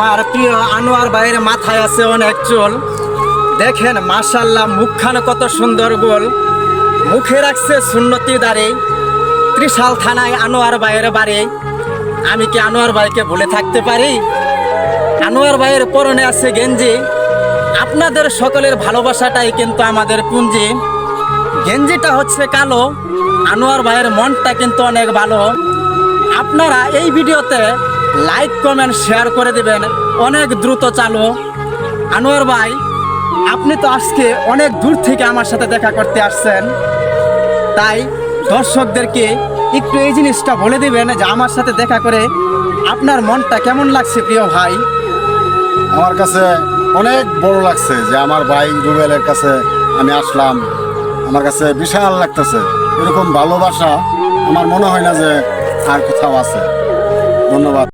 আমার প্রিয় আনোয়ার ভাইয়ের মাথায় আছে অনেক চুল। দেখেন মাশাআল্লাহ, মুখখানে কত সুন্দর গোল, মুখে রাখছে সুন্নতি দাড়ি। ত্রিশাল থানায় আনোয়ার ভাইয়ের বাড়ি। আমি কি আনোয়ার ভাইকে ভুলে থাকতে পারি? আনোয়ার ভাইয়ের পরনে আছে গেঞ্জি। আপনাদের সকলের ভালোবাসাটাই কিন্তু আমাদের পুঁজি। গেঞ্জিটা হচ্ছে কালো, আনোয়ার ভাইয়ের মনটা কিন্তু অনেক ভালো। আপনারা এই ভিডিওতে লাইক কমেন্ট শেয়ার করে দিবেন, অনেক দ্রুত চালু। আনোয়ার ভাই, আপনি তো আজকে অনেক দূর থেকে আমার সাথে দেখা করতে আসছেন, তাই দর্শকদেরকে একটু এই জিনিসটা বলে দিবেন যে আমার সাথে দেখা করে আপনার মনটা কেমন লাগছে প্রিয় ভাই? আমার কাছে অনেক বড় লাগছে যে আমার ভাই রুবেলের কাছে আমি আসলাম। আমার কাছে বিশাল লাগতেছে। এরকম ভালোবাসা আমার মনে হয় না যে আর কোথাও আছে। ধন্যবাদ।